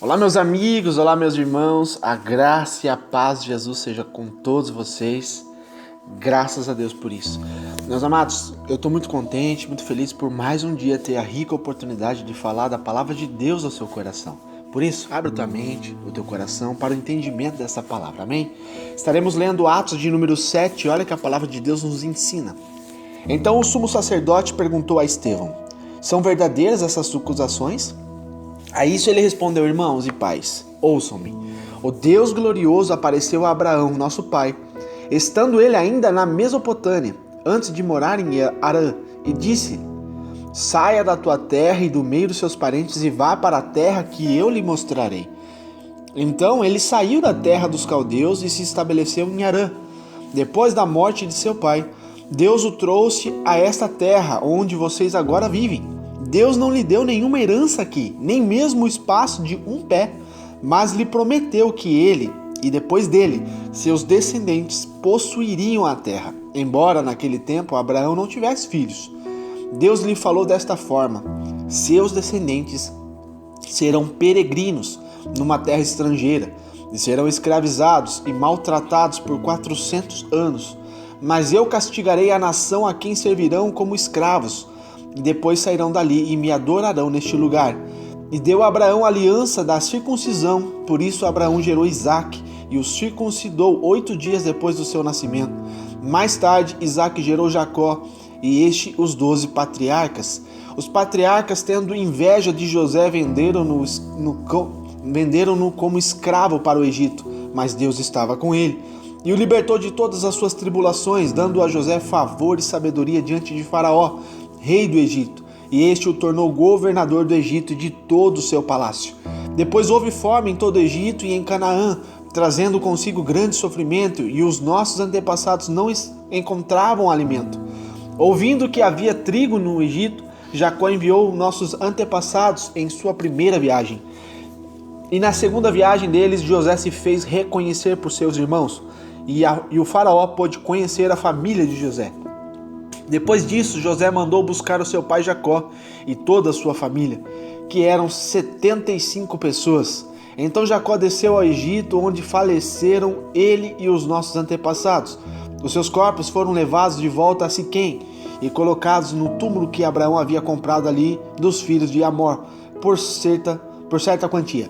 Olá meus amigos, olá meus irmãos, a graça e a paz de Jesus seja com todos vocês, graças a Deus por isso. Meus amados, eu estou muito contente, muito feliz por mais um dia ter a rica oportunidade de falar da palavra de Deus ao seu coração. Por isso, abre a tua mente, o teu coração para o entendimento dessa palavra, amém? Estaremos lendo Atos de número 7, olha que a palavra de Deus nos ensina. Então o sumo sacerdote perguntou a Estevão: são verdadeiras essas acusações? A isso ele respondeu: irmãos e pais, ouçam-me. O Deus glorioso apareceu a Abraão, nosso pai, estando ele ainda na Mesopotâmia, antes de morar em Harã, e disse: saia da tua terra e do meio dos seus parentes e vá para a terra que eu lhe mostrarei. Então ele saiu da terra dos caldeus e se estabeleceu em Harã. Depois da morte de seu pai, Deus o trouxe a esta terra onde vocês agora vivem. Deus não lhe deu nenhuma herança aqui, nem mesmo o espaço de um pé, mas lhe prometeu que ele, e depois dele, seus descendentes possuiriam a terra, embora naquele tempo Abraão não tivesse filhos. Deus lhe falou desta forma: seus descendentes serão peregrinos numa terra estrangeira, e serão escravizados e maltratados por 400 anos. Mas eu castigarei a nação a quem servirão como escravos, e depois sairão dali e me adorarão neste lugar. E deu a Abraão a aliança da circuncisão, por isso Abraão gerou Isaque, e o circuncidou 8 dias depois do seu nascimento. Mais tarde, Isaque gerou Jacó, e os 12 patriarcas. Os patriarcas, tendo inveja de José, venderam-no como escravo para o Egito, mas Deus estava com ele, e o libertou de todas as suas tribulações, dando a José favor e sabedoria diante de Faraó, rei do Egito, e este o tornou governador do Egito e de todo o seu palácio. Depois houve fome em todo o Egito e em Canaã, trazendo consigo grande sofrimento, e os nossos antepassados não encontravam alimento. Ouvindo que havia trigo no Egito, Jacó enviou nossos antepassados em sua primeira viagem. E na segunda viagem deles, José se fez reconhecer por seus irmãos, e o faraó pôde conhecer a família de José. Depois disso, José mandou buscar o seu pai Jacó e toda a sua família, que eram 75 pessoas. Então Jacó desceu ao Egito, onde faleceram ele e os nossos antepassados. Os seus corpos foram levados de volta a Siquém e colocados no túmulo que Abraão havia comprado ali dos filhos de Amor, por certa quantia.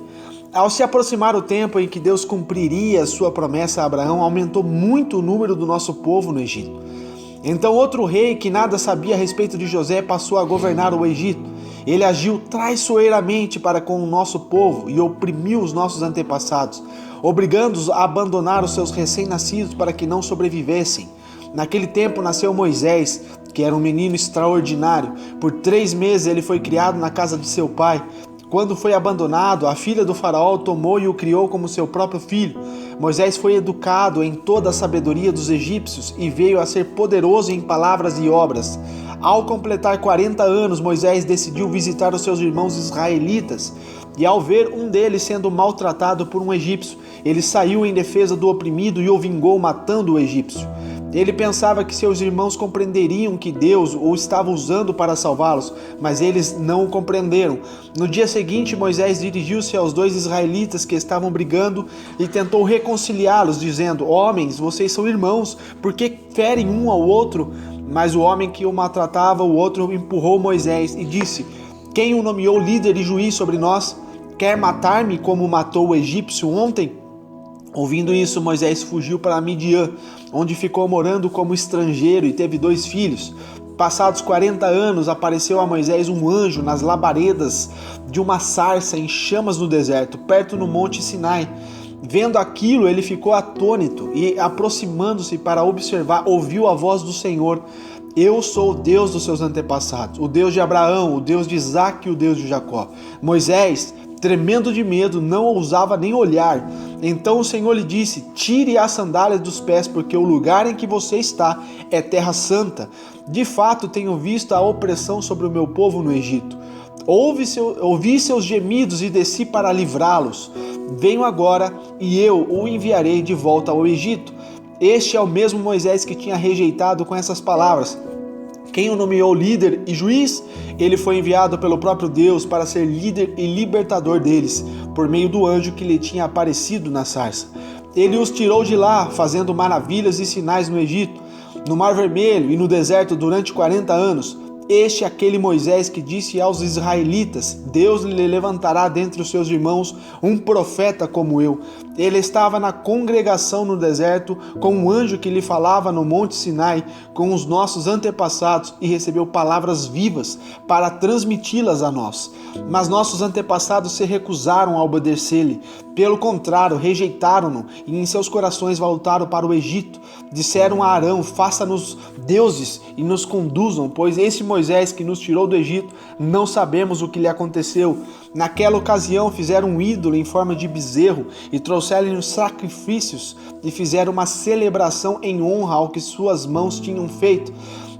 Ao se aproximar o tempo em que Deus cumpriria a sua promessa a Abraão, aumentou muito o número do nosso povo no Egito. Então outro rei que nada sabia a respeito de José passou a governar o Egito. Ele agiu traiçoeiramente para com o nosso povo e oprimiu os nossos antepassados, obrigando-os a abandonar os seus recém-nascidos para que não sobrevivessem. Naquele tempo nasceu Moisés, que era um menino extraordinário. Por 3 meses ele foi criado na casa de seu pai. Quando foi abandonado, a filha do faraó o tomou e o criou como seu próprio filho. Moisés foi educado em toda a sabedoria dos egípcios e veio a ser poderoso em palavras e obras. Ao completar 40 anos, Moisés decidiu visitar os seus irmãos israelitas. E ao ver um deles sendo maltratado por um egípcio, ele saiu em defesa do oprimido e o vingou matando o egípcio. Ele pensava que seus irmãos compreenderiam que Deus o estava usando para salvá-los, mas eles não o compreenderam. No dia seguinte, Moisés dirigiu-se aos 2 israelitas que estavam brigando e tentou reconciliá-los, dizendo: homens, vocês são irmãos, por que ferem um ao outro? Mas o homem que o maltratava, o outro empurrou Moisés e disse: quem o nomeou líder e juiz sobre nós? Quer matar-me como matou o egípcio ontem? Ouvindo isso, Moisés fugiu para Midian, onde ficou morando como estrangeiro e teve 2 filhos. Passados 40 anos, apareceu a Moisés um anjo nas labaredas de uma sarça em chamas no deserto, perto no monte Sinai. Vendo aquilo, ele ficou atônito e, aproximando-se para observar, ouviu a voz do Senhor: eu sou o Deus dos seus antepassados, o Deus de Abraão, o Deus de Isaque e o Deus de Jacó. Moisés, tremendo de medo, não ousava nem olhar. Então o Senhor lhe disse: tire as sandálias dos pés, porque o lugar em que você está é terra santa. De fato, tenho visto a opressão sobre o meu povo no Egito. Ouvi seus gemidos e desci para livrá-los. Venho agora e eu o enviarei de volta ao Egito. Este é o mesmo Moisés que tinha rejeitado com essas palavras: Quem o nomeou líder e juiz? Ele foi enviado pelo próprio Deus para ser líder e libertador deles, por meio do anjo que lhe tinha aparecido na sarça. Ele os tirou de lá, fazendo maravilhas e sinais no Egito, no Mar Vermelho e no deserto durante 40 anos. Este é aquele Moisés que disse aos israelitas: Deus lhe levantará dentre os seus irmãos um profeta como eu. Ele estava na congregação no deserto com um anjo que lhe falava no Monte Sinai com os nossos antepassados e recebeu palavras vivas para transmiti-las a nós. Mas nossos antepassados se recusaram a obedecer-lhe. Pelo contrário, rejeitaram-no e em seus corações voltaram para o Egito. Disseram a Arão: faça-nos deuses e nos conduzam, pois esse Moisés que nos tirou do Egito, não sabemos o que lhe aconteceu. Naquela ocasião fizeram um ídolo em forma de bezerro e trouxeram-lhe sacrifícios e fizeram uma celebração em honra ao que suas mãos tinham feito.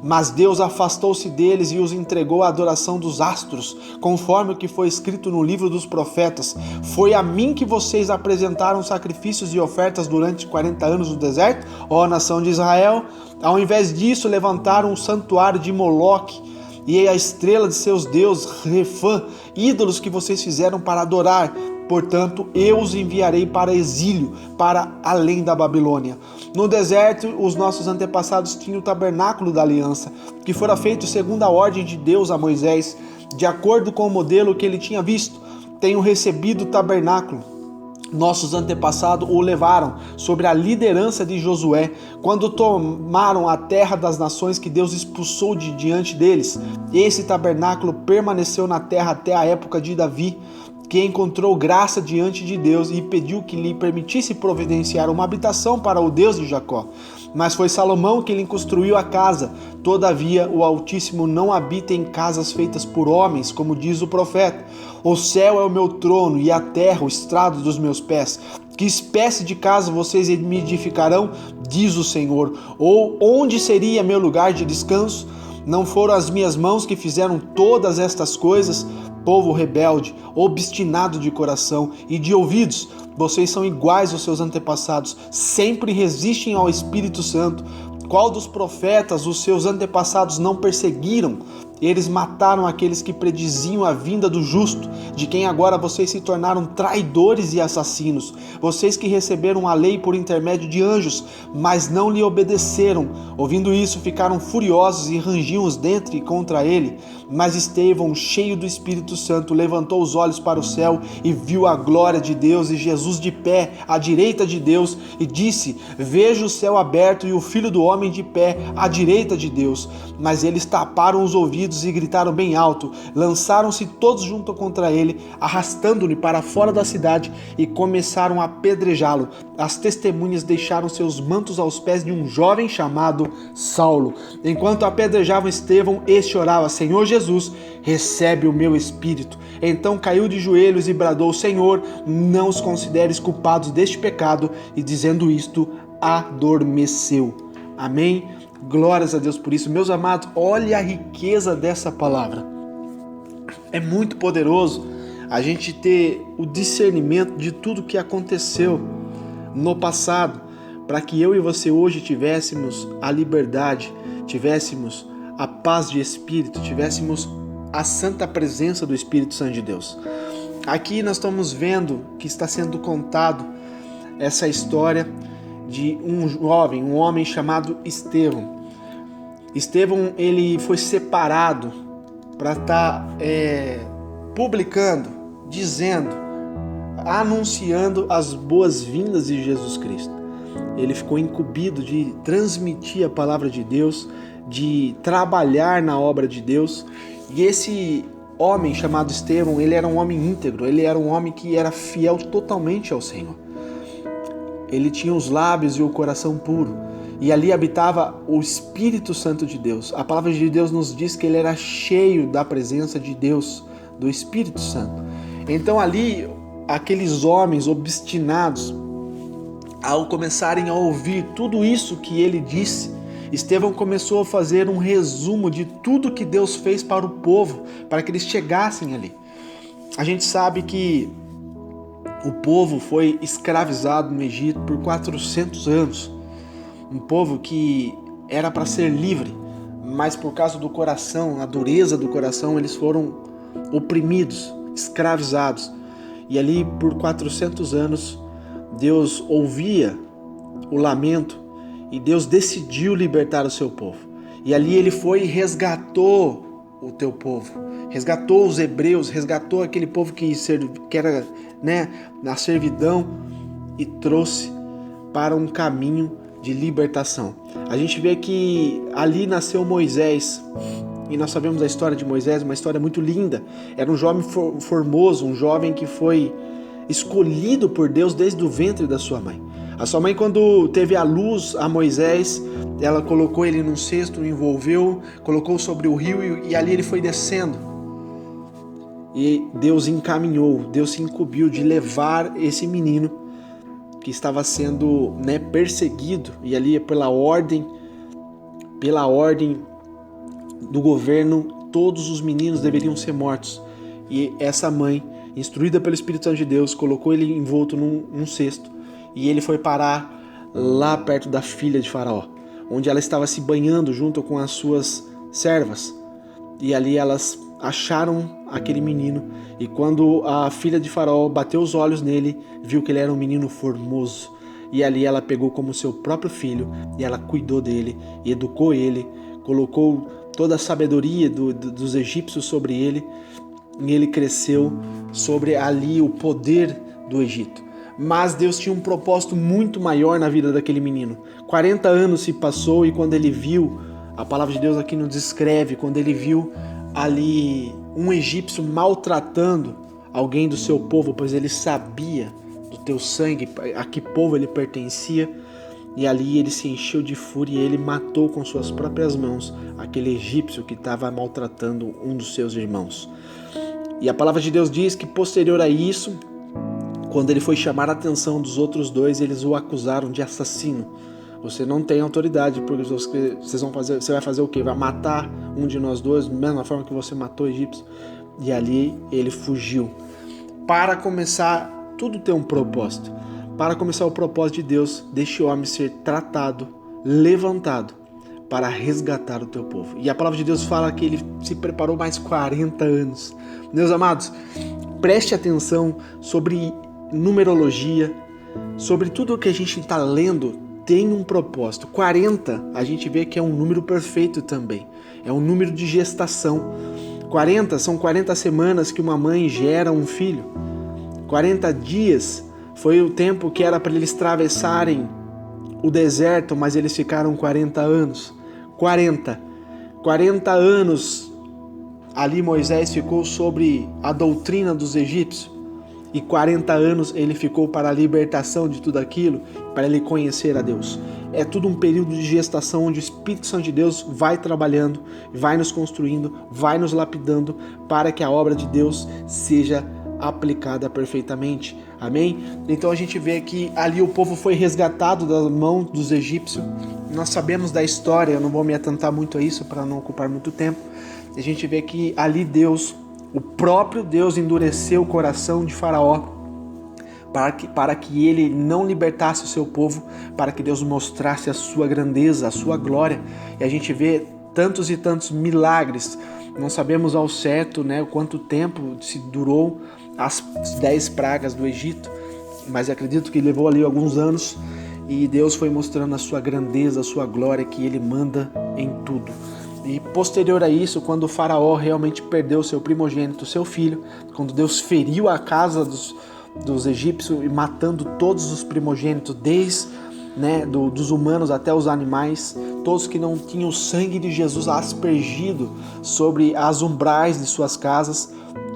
Mas Deus afastou-se deles e os entregou à adoração dos astros, conforme o que foi escrito no livro dos profetas. Foi a mim que vocês apresentaram sacrifícios e ofertas durante 40 anos no deserto, ó nação de Israel. Ao invés disso, levantaram um santuário de Moloque e a estrela de seus deuses, Refã, ídolos que vocês fizeram para adorar. Portanto, eu os enviarei para exílio, para além da Babilônia. No deserto, os nossos antepassados tinham o tabernáculo da aliança, que fora feito segundo a ordem de Deus a Moisés, de acordo com o modelo que ele tinha visto. Tenho recebido o tabernáculo. Nossos antepassados o levaram sobre a liderança de Josué, quando tomaram a terra das nações que Deus expulsou de diante deles. Esse tabernáculo permaneceu na terra até a época de Davi, que encontrou graça diante de Deus e pediu que lhe permitisse providenciar uma habitação para o Deus de Jacó. Mas foi Salomão que lhe construiu a casa. Todavia, o Altíssimo não habita em casas feitas por homens, como diz o profeta. O céu é o meu trono e a terra o estrado dos meus pés. Que espécie de casa vocês me edificarão? Diz o Senhor. Ou onde seria meu lugar de descanso? Não foram as minhas mãos que fizeram todas estas coisas? Povo rebelde, obstinado de coração e de ouvidos, vocês são iguais aos seus antepassados, sempre resistem ao Espírito Santo. Qual dos profetas os seus antepassados não perseguiram? Eles mataram aqueles que prediziam a vinda do justo, de quem agora vocês se tornaram traidores e assassinos. Vocês que receberam a lei por intermédio de anjos, mas não lhe obedeceram. Ouvindo isso, ficaram furiosos e rangiam os dentes contra ele. Mas Estevão, cheio do Espírito Santo, levantou os olhos para o céu e viu a glória de Deus e Jesus de pé à direita de Deus e disse: vejo o céu aberto e o Filho do Homem de pé à direita de Deus. Mas eles taparam os ouvidos e gritaram bem alto, lançaram-se todos junto contra ele, arrastando-lhe para fora da cidade e começaram a apedrejá-lo. As testemunhas deixaram seus mantos aos pés de um jovem chamado Saulo. Enquanto apedrejavam Estevão, este orava: Senhor Jesus, recebe o meu espírito. Então caiu de joelhos e bradou: Senhor, não os consideres culpados deste pecado, e dizendo isto, adormeceu. Amém? Glórias a Deus por isso. Meus amados, olha a riqueza dessa palavra. É muito poderoso a gente ter o discernimento de tudo que aconteceu no passado, para que eu e você hoje tivéssemos a liberdade, tivéssemos a paz de espírito, tivéssemos a santa presença do Espírito Santo de Deus. Aqui nós estamos vendo que está sendo contado essa história de um homem chamado Estevão. Estevão, ele foi separado para estar publicando, dizendo, anunciando as boas-vindas de Jesus Cristo. Ele ficou incumbido de transmitir a palavra de Deus, de trabalhar na obra de Deus. E esse homem chamado Estevão, ele era um homem íntegro, ele era um homem que era fiel totalmente ao Senhor. Ele tinha os lábios e o coração puro, e ali habitava o Espírito Santo de Deus. A palavra de Deus nos diz que ele era cheio da presença de Deus, do Espírito Santo. Então ali, aqueles homens obstinados, ao começarem a ouvir tudo isso que ele disse, Estevão começou a fazer um resumo de tudo que Deus fez para o povo, para que eles chegassem ali. A gente sabe que o povo foi escravizado no Egito por 400 anos. Um povo que era para ser livre, mas por causa do coração, a dureza do coração, eles foram oprimidos, escravizados. E ali por 400 anos, Deus ouvia o lamento e Deus decidiu libertar o seu povo. E ali ele foi e resgatou o teu povo, resgatou os hebreus, resgatou aquele povo que era, na servidão, e trouxe para um caminho de libertação. A gente vê que ali nasceu Moisés, e nós sabemos a história de Moisés, uma história muito linda. Era um jovem formoso, um jovem que foi escolhido por Deus desde o ventre da sua mãe. A sua mãe, quando teve a luz a Moisés, ela colocou ele num cesto, o envolveu, colocou sobre o rio e ali ele foi descendo. E Deus encaminhou, Deus se incumbiu de levar esse menino que estava sendo perseguido, e ali pela ordem do governo, todos os meninos deveriam ser mortos. E essa mãe, instruída pelo Espírito Santo de Deus, colocou ele envolto num cesto, e ele foi parar lá perto da filha de Faraó, onde ela estava se banhando junto com as suas servas. E ali elas acharam aquele menino, e quando a filha de Faraó bateu os olhos nele, viu que ele era um menino formoso, e ali ela pegou como seu próprio filho, e ela cuidou dele, e educou ele, colocou toda a sabedoria dos egípcios sobre ele, e ele cresceu sobre ali o poder do Egito. Mas Deus tinha um propósito muito maior na vida daquele menino. 40 anos se passou, e quando ele viu, a palavra de Deus aqui nos descreve, quando ele viu ali um egípcio maltratando alguém do seu povo, pois ele sabia do teu sangue, a que povo ele pertencia, e ali ele se encheu de fúria e ele matou com suas próprias mãos aquele egípcio que estava maltratando um dos seus irmãos. E a palavra de Deus diz que posterior a isso, quando ele foi chamar a atenção dos outros dois, eles o acusaram de assassino. Você não tem autoridade, porque você vai fazer o quê? Vai matar um de nós dois, da mesma forma que você matou o egípcio. E ali ele fugiu. Para começar, tudo tem um propósito. Para começar o propósito de Deus, deixe o homem ser tratado, levantado, para resgatar o teu povo. E a palavra de Deus fala que ele se preparou mais 40 anos. Meus amados, preste atenção sobre numerologia, sobre tudo o que a gente está lendo. Tem um propósito. 40, a gente vê que é um número perfeito também. É um número de gestação. 40 são 40 semanas que uma mãe gera um filho. 40 dias foi o tempo que era para eles atravessarem o deserto, mas eles ficaram 40 anos. 40 anos ali Moisés ficou sobre a doutrina dos egípcios. E 40 anos ele ficou para a libertação de tudo aquilo, para ele conhecer a Deus. É tudo um período de gestação onde o Espírito Santo de Deus vai trabalhando, vai nos construindo, vai nos lapidando para que a obra de Deus seja aplicada perfeitamente. Amém? Então a gente vê que ali o povo foi resgatado da mão dos egípcios. Nós sabemos da história, eu não vou me atentar muito a isso para não ocupar muito tempo. A gente vê que ali Deus, o próprio Deus, endureceu o coração de Faraó para que ele não libertasse o seu povo, para que Deus mostrasse a sua grandeza, a sua glória. E a gente vê tantos e tantos milagres. Não sabemos ao certo, quanto tempo se durou as 10 pragas do Egito, mas acredito que levou ali alguns anos, e Deus foi mostrando a sua grandeza, a sua glória, que ele manda em tudo. E posterior a isso, quando o Faraó realmente perdeu seu primogênito, seu filho, quando Deus feriu a casa dos egípcios e matando todos os primogênitos, desde dos humanos até os animais, todos que não tinham o sangue de Jesus aspergido sobre as umbrais de suas casas,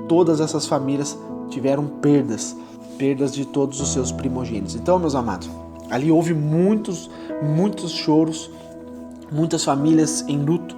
todas essas famílias tiveram perdas de todos os seus primogênitos. Então, meus amados, ali houve muitos choros, muitas famílias em luto,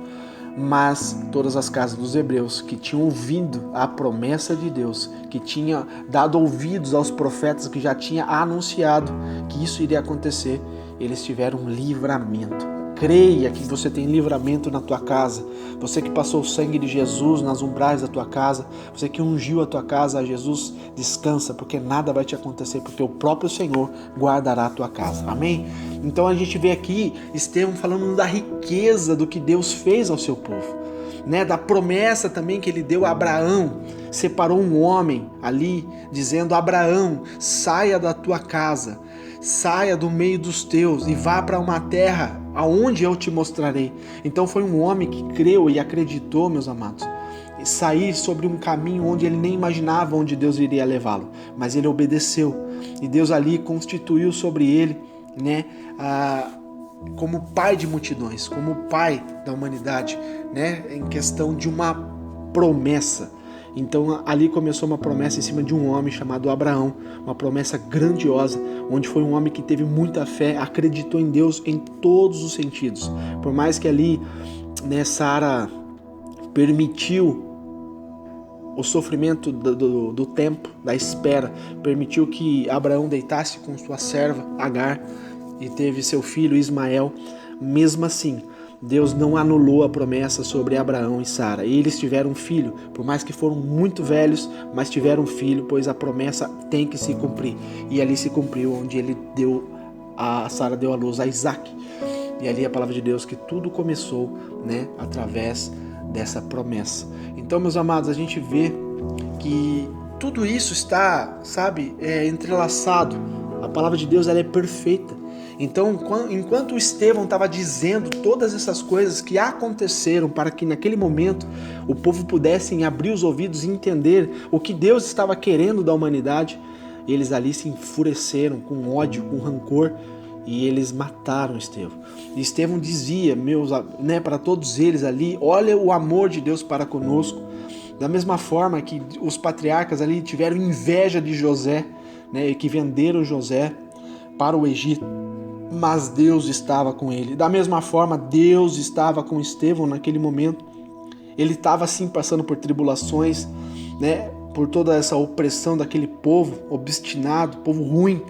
mas todas as casas dos hebreus que tinham ouvido a promessa de Deus, que tinha dado ouvidos aos profetas, que já tinha anunciado que isso iria acontecer, eles tiveram livramento. Creia que você tem livramento na tua casa. Você que passou o sangue de Jesus nas umbrais da tua casa, você que ungiu a tua casa, Jesus, descansa, porque nada vai te acontecer, porque o próprio Senhor guardará a tua casa. Amém? Então a gente vê aqui Estevão falando da riqueza do que Deus fez ao seu povo, né? Da promessa também que ele deu a Abraão. Separou um homem ali, dizendo: Abraão, saia da tua casa, saia do meio dos teus e vá para uma terra aonde eu te mostrarei. Então foi um homem que creu e acreditou, meus amados, sair sobre um caminho onde ele nem imaginava onde Deus iria levá-lo, mas ele obedeceu, e Deus ali constituiu sobre ele, né, como pai de multidões, como pai da humanidade, né, em questão de uma promessa. Então ali começou uma promessa em cima de um homem chamado Abraão, uma promessa grandiosa, onde foi um homem que teve muita fé, acreditou em Deus em todos os sentidos. Por mais que ali, né, Sara permitiu o sofrimento do tempo, da espera, permitiu que Abraão deitasse com sua serva Agar e teve seu filho Ismael. Mesmo assim, Deus não anulou a promessa sobre Abraão e Sara. Eles tiveram um filho, por mais que foram muito velhos, mas tiveram um filho, pois a promessa tem que se cumprir. E ali se cumpriu, onde Sara deu à luz a Isaac. E ali a palavra de Deus que tudo começou, né, através dessa promessa. Então, meus amados, a gente vê que tudo isso está, entrelaçado. A palavra de Deus, ela é perfeita. Então, enquanto Estevão estava dizendo todas essas coisas que aconteceram para que naquele momento o povo pudesse abrir os ouvidos e entender o que Deus estava querendo da humanidade, eles ali se enfureceram com ódio, com rancor, e eles mataram Estevão. E Estevão dizia, para todos eles ali: olha o amor de Deus para conosco. Da mesma forma que os patriarcas ali tiveram inveja de José, né, e que venderam José para o Egito, mas Deus estava com ele. Da mesma forma, Deus estava com Estevão naquele momento. Ele estava sim passando por tribulações, né, por toda essa opressão daquele povo obstinado, povo ruim,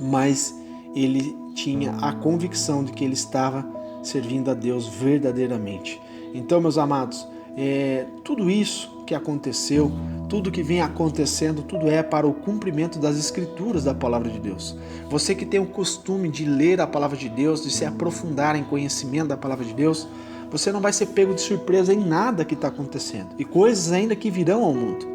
mas ele tinha a convicção de que ele estava servindo a Deus verdadeiramente. Então, meus amados, tudo isso que aconteceu, tudo que vem acontecendo, tudo é para o cumprimento das escrituras da palavra de Deus. Você que tem o costume de ler a palavra de Deus, de se aprofundar em conhecimento da palavra de Deus, você não vai ser pego de surpresa em nada que está acontecendo e coisas ainda que virão ao mundo.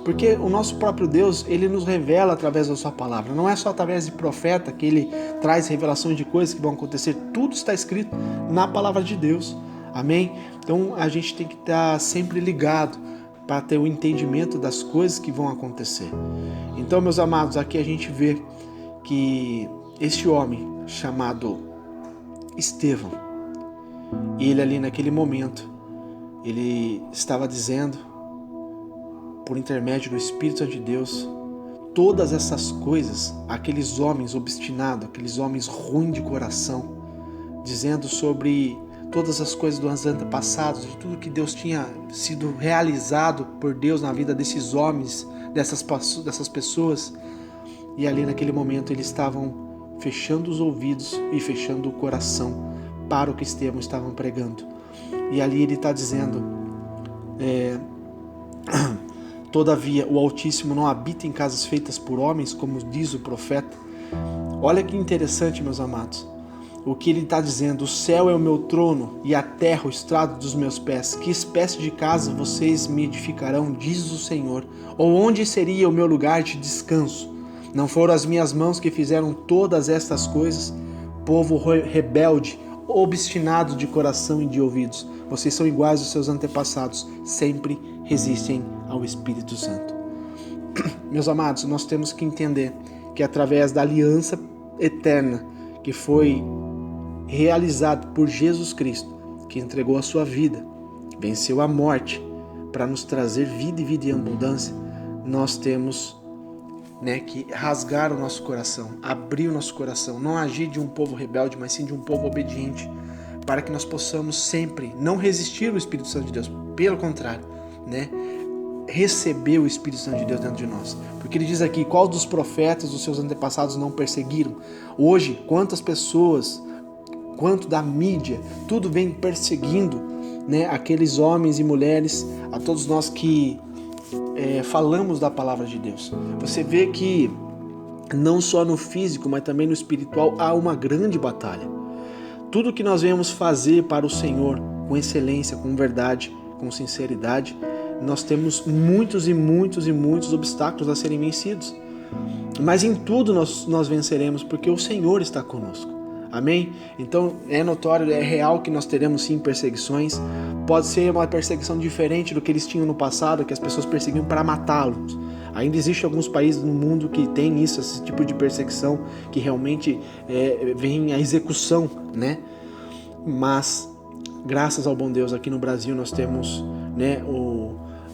Porque o nosso próprio Deus, ele nos revela através da sua palavra. Não é só através de profeta que ele traz revelações de coisas que vão acontecer. Tudo está escrito na palavra de Deus. Amém? Então a gente tem que estar sempre ligado para ter o entendimento das coisas que vão acontecer. Então, meus amados, aqui a gente vê que este homem chamado Estevão, ele ali naquele momento, ele estava dizendo, por intermédio do Espírito Santo de Deus, todas essas coisas, aqueles homens obstinados, aqueles homens ruins de coração, dizendo sobre todas as coisas dos antepassados, de tudo que Deus tinha sido realizado por Deus na vida desses homens, dessas pessoas. E ali naquele momento eles estavam fechando os ouvidos e fechando o coração para o que Estevão estava pregando. E ali ele está dizendo, todavia o Altíssimo não habita em casas feitas por homens, como diz o profeta. Olha que interessante, meus amados. O que ele está dizendo: o céu é o meu trono e a terra o estrado dos meus pés. Que espécie de casa vocês me edificarão, diz o Senhor? Ou onde seria o meu lugar de descanso? Não foram as minhas mãos que fizeram todas estas coisas? Povo rebelde, obstinado de coração e de ouvidos, vocês são iguais aos seus antepassados, sempre resistem ao Espírito Santo. Meus amados, nós temos que entender que através da aliança eterna que foi realizado por Jesus Cristo, que entregou a sua vida, venceu a morte para nos trazer vida e vida em abundância, nós temos que rasgar o nosso coração, abrir o nosso coração, não agir de um povo rebelde, mas sim de um povo obediente, para que nós possamos sempre não resistir ao Espírito Santo de Deus, pelo contrário, receber o Espírito Santo de Deus dentro de nós. Porque ele diz aqui: qual dos profetas dos seus antepassados não perseguiram? Hoje, quantas pessoas quanto da mídia, tudo vem perseguindo, né, aqueles homens e mulheres, a todos nós que falamos da palavra de Deus. Você vê que não só no físico, mas também no espiritual há uma grande batalha. Tudo que nós venhamos fazer para o Senhor com excelência, com verdade, com sinceridade, nós temos muitos obstáculos a serem vencidos. Mas em tudo nós venceremos, porque o Senhor está conosco. Amém? Então é notório, é real que nós teremos sim perseguições. Pode ser uma perseguição diferente do que eles tinham no passado, que as pessoas perseguiam para matá-los. Ainda existe alguns países no mundo que tem isso, esse tipo de perseguição, que realmente vem a execução, né? Mas graças ao bom Deus, aqui no Brasil nós temos, né,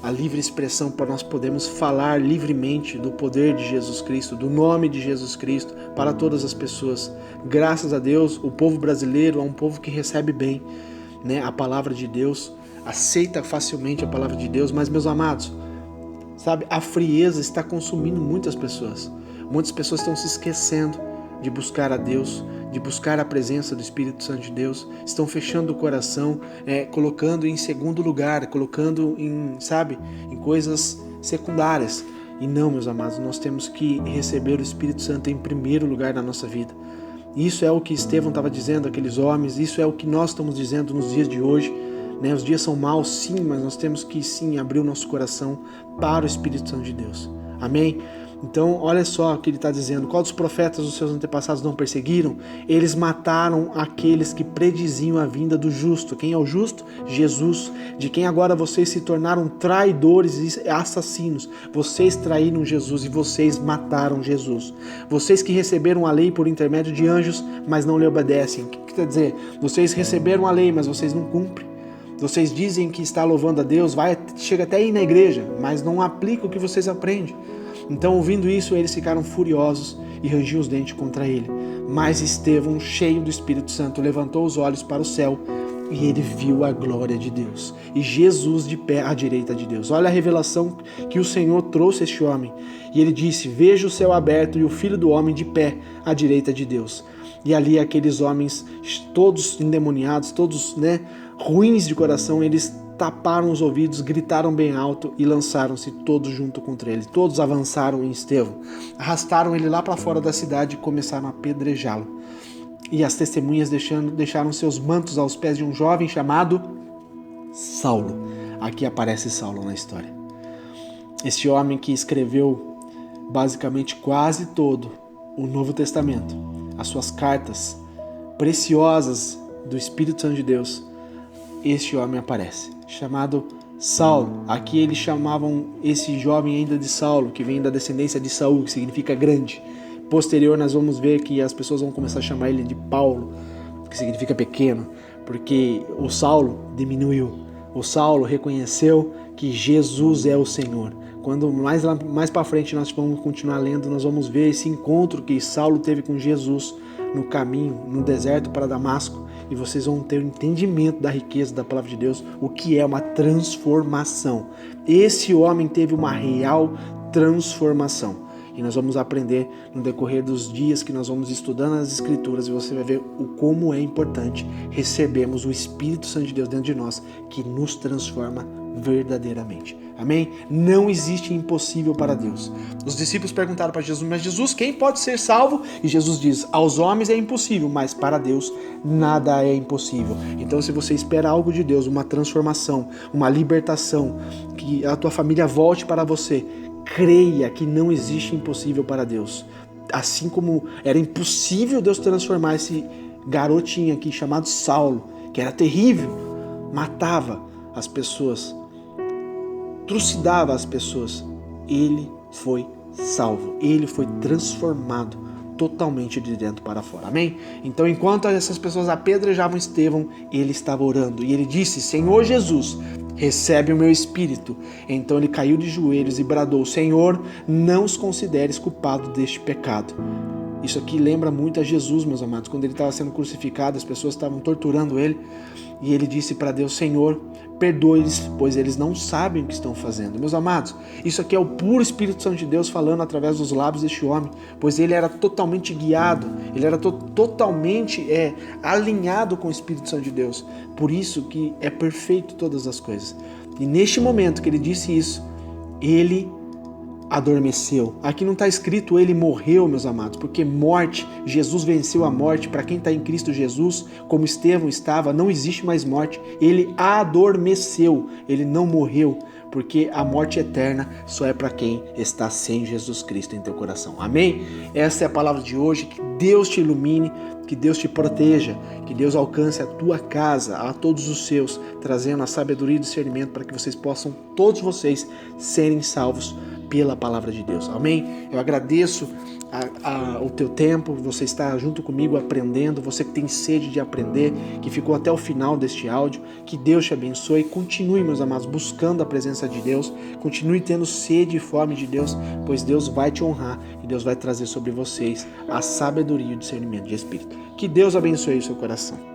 a livre expressão para nós podermos falar livremente do poder de Jesus Cristo, do nome de Jesus Cristo para todas as pessoas. Graças a Deus, o povo brasileiro é um povo que recebe bem, né, a palavra de Deus, aceita facilmente a palavra de Deus, mas meus amados, sabe, a frieza está consumindo muitas pessoas. Muitas pessoas estão se esquecendo de buscar a Deus, de buscar a presença do Espírito Santo de Deus, estão fechando o coração, colocando em segundo lugar, colocando em coisas secundárias. E não, meus amados, nós temos que receber o Espírito Santo em primeiro lugar na nossa vida. Isso é o que Estevão estava dizendo àqueles homens, isso é o que nós estamos dizendo nos dias de hoje. Né? Os dias são maus, sim, mas nós temos que sim abrir o nosso coração para o Espírito Santo de Deus. Amém? Então, olha só o que ele está dizendo. Qual dos profetas os seus antepassados não perseguiram? Eles mataram aqueles que prediziam a vinda do justo. Quem é o justo? Jesus. De quem agora vocês se tornaram traidores e assassinos. Vocês traíram Jesus e vocês mataram Jesus. Vocês que receberam a lei por intermédio de anjos, mas não lhe obedecem. O que quer dizer? Vocês receberam a lei, mas vocês não cumprem. Vocês dizem que está louvando a Deus, chega até a ir na igreja, mas não aplica o que vocês aprendem. Então, ouvindo isso, eles ficaram furiosos e rangiam os dentes contra ele. Mas Estevão, cheio do Espírito Santo, levantou os olhos para o céu e ele viu a glória de Deus e Jesus de pé à direita de Deus. Olha a revelação que o Senhor trouxe a este homem. E ele disse: veja o céu aberto e o Filho do Homem de pé à direita de Deus. E ali aqueles homens, todos endemoniados, todos, né, ruins de coração, eles taparam os ouvidos, gritaram bem alto e lançaram-se todos junto contra ele. Todos avançaram em Estevão, arrastaram ele lá para fora da cidade e começaram a apedrejá-lo. E as testemunhas deixaram seus mantos aos pés de um jovem chamado Saulo. Aqui aparece Saulo na história. Este homem que escreveu basicamente quase todo o Novo Testamento, as suas cartas preciosas do Espírito Santo de Deus, este homem aparece, chamado Saulo. Aqui eles chamavam esse jovem ainda de Saulo, que vem da descendência de Saul, que significa grande. Posterior nós vamos ver que as pessoas vão começar a chamar ele de Paulo, que significa pequeno, porque o Saulo diminuiu. O Saulo reconheceu que Jesus é o Senhor. Quando mais para frente nós vamos continuar lendo, nós vamos ver esse encontro que Saulo teve com Jesus no caminho, no deserto para Damasco, e vocês vão ter o entendimento da riqueza da palavra de Deus, o que é uma transformação. Esse homem teve uma real transformação. E nós vamos aprender no decorrer dos dias que nós vamos estudando as Escrituras, e você vai ver como é importante recebermos o Espírito Santo de Deus dentro de nós, que nos transforma verdadeiramente. Amém? Não existe impossível para Deus. Os discípulos perguntaram para Jesus: mas Jesus, quem pode ser salvo? E Jesus diz: aos homens é impossível, mas para Deus nada é impossível. Então, se você espera algo de Deus, uma transformação, uma libertação, que a tua família volte para você, creia que não existe impossível para Deus. Assim como era impossível Deus transformar esse garotinho aqui chamado Saulo, que era terrível, matava as pessoas, trucidava as pessoas, ele foi salvo, ele foi transformado totalmente de dentro para fora. Amém? Então, enquanto essas pessoas apedrejavam Estevão, ele estava orando e ele disse: Senhor Jesus, recebe o meu espírito. Então ele caiu de joelhos e bradou: Senhor, não os consideres culpados deste pecado. Isso aqui lembra muito a Jesus, meus amados, quando ele estava sendo crucificado, as pessoas estavam torturando ele, e ele disse para Deus: Senhor, perdoe-lhes, pois eles não sabem o que estão fazendo. Meus amados, isso aqui é o puro Espírito Santo de Deus falando através dos lábios deste homem, pois ele era totalmente guiado, ele era totalmente alinhado com o Espírito Santo de Deus. Por isso que é perfeito todas as coisas. E neste momento que ele disse isso, ele adormeceu. Aqui não está escrito ele morreu, meus amados, porque morte, Jesus venceu a morte. Para quem está em Cristo Jesus, como Estevão estava, não existe mais morte. Ele adormeceu, ele não morreu, porque a morte eterna só é para quem está sem Jesus Cristo em teu coração. Amém? Essa é a palavra de hoje. Que Deus te ilumine, que Deus te proteja, que Deus alcance a tua casa, a todos os seus, trazendo a sabedoria e discernimento para que vocês possam, todos vocês, serem salvos pela palavra de Deus. Amém? Eu agradeço o teu tempo, você está junto comigo aprendendo, você que tem sede de aprender, que ficou até o final deste áudio. Que Deus te abençoe. Continue, meus amados, buscando a presença de Deus, continue tendo sede e fome de Deus, pois Deus vai te honrar e Deus vai trazer sobre vocês a sabedoria e o discernimento de espírito. Que Deus abençoe o seu coração.